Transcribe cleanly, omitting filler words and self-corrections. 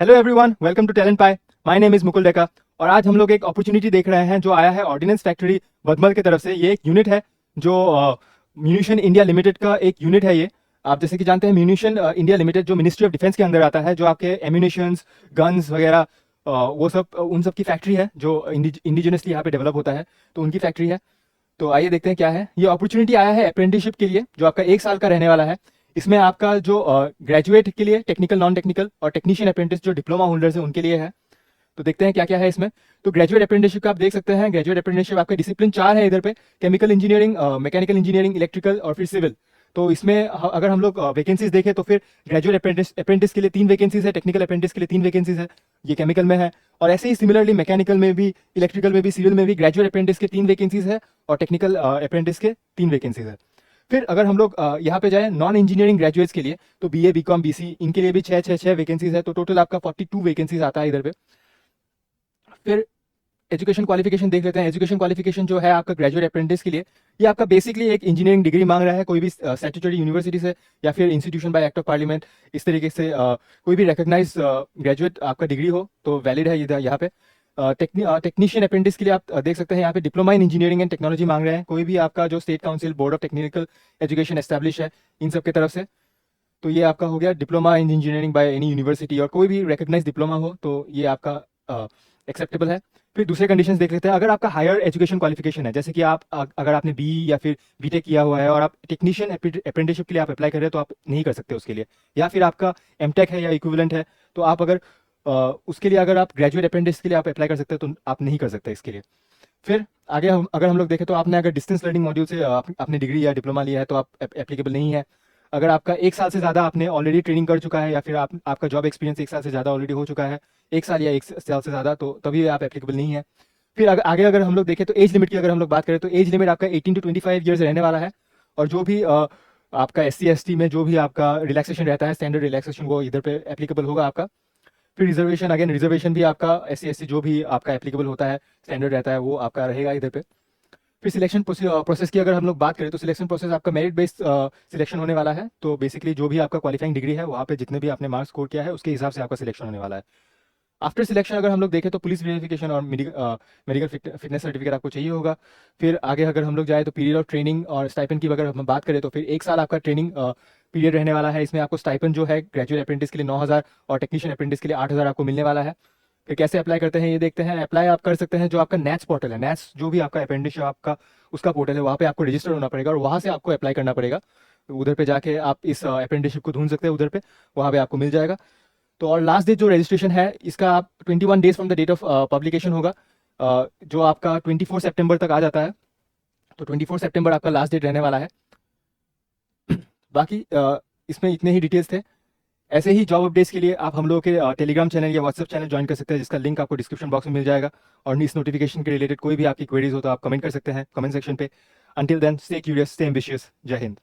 Hello everyone, welcome to talent pie. My name is Mukul Deka और आज हम लोग एक अपॉर्चुनिटी देख रहे हैं जो आया है ऑर्डिनेंस फैक्ट्री बदमल की तरफ से। ये एक यूनिट है जो म्यूनिशन इंडिया लिमिटेड का एक यूनिट है। ये आप जैसे कि जानते हैं, म्यूनिशन इंडिया लिमिटेड जो मिनिस्ट्री ऑफ डिफेंस के अंदर आता है, जो आपके एम्यूनिशंस, गन्स वगैरह वो सब उन सब की फैक्ट्री है जो इंडिजिनसली यहाँ पे डेवलप होता है, तो उनकी फैक्ट्री है। तो आइए देखते हैं क्या है। ये अपॉर्चुनिटी आया है अप्रेंटिसशिप के लिए जो आपका 1 साल का रहने वाला है। इसमें आपका जो ग्रेजुएट के लिए, टेक्निकल, नॉन टेक्निकल और टेक्नीशियन अप्रेंटिस जो डिप्लोमा होल्डर्स हैं उनके लिए है। तो देखते हैं क्या क्या है इसमें। तो ग्रेजुएट अप्रेंटिसशिप का आप देख सकते हैं। ग्रेजुएट अप्रेंटिसशिप आपके डिसिप्लिन 4 है इधर पे: chemical engineering, mechanical engineering, electrical और फिर सिविल। तो इसमें अगर हम लोग वैकेंसीज देखें तो फिर ग्रेजुएट अप्रेंटिस के लिए 3 वैकेंसीज है, टेक्निकल अप्रेंटिस के लिए 3 वैकेंसीज है, ये केमिकल में है। और ऐसे ही सिमिलरली मैकेनिकल में भी, इलेक्ट्रिकल में भी, सिविल में भी ग्रेजुएट अप्रेंटिस के 3 वैकेंसीज है और टेक्निकल अप्रेंटिस के 3 वैकेंसीज है। फिर अगर हम लोग यहाँ पे जाए नॉन इंजीनियरिंग ग्रेजुएट्स के लिए, तो बीए, बीकॉम, बीसी, इनके लिए भी 6 वैकेंसीज है। तो टोटल आपका 42 वैकेंसीज आता है इधर पे। फिर एजुकेशन क्वालिफिकेशन देख लेते हैं। एजुकेशन क्वालिफिकेशन जो है आपका ग्रेजुएट अप्रेंटिस के लिए, ये आपका बेसिकली एक इंजीनियरिंग डिग्री मांग रहा है, कोई भी स्टैट्यूटरी यूनिवर्सिटी से या फिर institution bye act of parliament, इस तरीके से कोई भी रिकॉग्नाइज ग्रेजुएट आपका डिग्री हो तो वैलिड है इधर यहाँ पे। टेक्नीशियन अप्रेंटिस के लिए आप देख सकते हैं यहाँ पे diploma in engineering and technology मांग रहे हैं, कोई भी आपका जो state council, board of technical education establish है, इन सब की तरफ से। तो ये आपका हो गया diploma in engineering by any university, और कोई भी रिकॉग्नाइज डिप्लोमा हो तो ये आपका एक्सेप्टेबल है। फिर दूसरे कंडीशंस देख लेते हैं। अगर आपका हायर एजुकेशन क्वालिफिकेशन है, जैसे कि आप अगर आपने बी या फिर बीटेक किया हुआ है और आप टेक्नीशियन अप्रेंटिसशिप के लिए आप अप्लाई कर रहे हैं तो आप नहीं कर सकते उसके लिए। या फिर आपका एमटेक है या इक्विवेलेंट है, तो आप अगर उसके लिए अगर आप ग्रेजुएट अप्रेंटिस के लिए आप अप्लाई कर सकते हैं तो आप नहीं कर सकते इसके लिए। फिर आगे अगर हम लोग देखें तो आपने अगर डिस्टेंस लर्निंग मॉड्यूल से आपने डिग्री या डिप्लोमा लिया है तो आप एप्लीकेबल नहीं है। अगर आपका 1 साल से ज़्यादा आपने ऑलरेडी ट्रेनिंग कर चुका है या फिर आपका जॉब एक्सपीरियंस 1 साल से ज़्यादा ऑलरेडी हो चुका है, 1 साल या 1 साल से ज़्यादा, तो तभी आप एप्लीकेबल नहीं है। फिर आगे अगर हम लोग देखें तो एज लिमिट की अगर हम लोग बात करें तो एज लिमिट आपका 18 to 25 ईयर्स रहने वाला है। और जो भी आपका SC ST में जो भी आपका रिलैक्सेशन रहता है, स्टैंडर्ड रिलैक्सेशन, वो इधर पे एप्लीकेबल होगा आपका। फिर रिजर्वेशन, अगेन रिजर्वेशन भी आपका SC ST जो भी आपका एप्लीकेबल होता है, स्टैंडर्ड रहता है, वो आपका रहेगा इधर पे। फिर सिलेक्शन प्रोसेस की अगर हम लोग बात करें तो सिलेक्शन प्रोसेस आपका मेरिट बेस्ड सिलेक्शन होने वाला है। तो बेसिकली जो भी आपका क्वालिफाइंग डिग्री है वहाँ पे जितने भी आपने मार्क्स स्कोर किया है उसके हिसाब से आपका सिलेक्शन होने वाला है। आफ्टर सिलेक्शन अगर हम लोग देखें तो पुलिस वेरिफिकेशन और मेडिकल फिटनेस सर्टिफिकेट आपको चाहिए होगा। फिर आगे अगर हम लोग जाए तो पीरियड ऑफ ट्रेनिंग और स्टाइपेंड की अगर हम बात करें तो फिर 1 साल आपका ट्रेनिंग पीरियड रहने वाला है। इसमें आपको स्टाइपेंड जो है ग्रेजुएट अप्रेंटिस के लिए 9,000 और टेक्नीशियन अप्रेंटिस के लिए 8,000 आपको मिलने वाला है। फिर कैसे अप्लाई करते हैं ये देखते हैं। अप्लाई आप कर सकते हैं जो आपका नैट्स पोर्टल है, नैट्स जो भी आपका अप्रेंटिस आपका उसका पोर्टल है, वहाँ पे आपको रजिस्टर होना पड़ेगा और वहाँ से आपको अप्लाई करना पड़ेगा। तो उधर पे जाके आप इस अप्रेंटिसशिप को ढूंढ सकते हैं, उधर पे वहाँ पे आपको मिल जाएगा। तो और लास्ट डेट जो रजिस्ट्रेशन है इसका आप 21 days from the date of publication होगा, जो आपका 24 सितंबर तक आ जाता है। तो 24 सितंबर आपका लास्ट डेट रहने वाला है। बाकी इसमें इतने ही डिटेल्स थे। ऐसे ही जॉब अपडेट्स के लिए आप हम लोगों के टेलीग्राम चैनल या व्हाट्सएप चैनल ज्वाइन कर सकते हैं, जिसका लिंक आपको डिस्क्रिप्शन बॉक्स में मिल जाएगा। और इस नोटिफिकेशन के रिलेटेड कोई भी आपकी क्वेरीज हो तो आप कमेंट कर सकते हैं कमेंट सेक्शन पे। Until then, stay curious, stay ambitious. जय हिंद।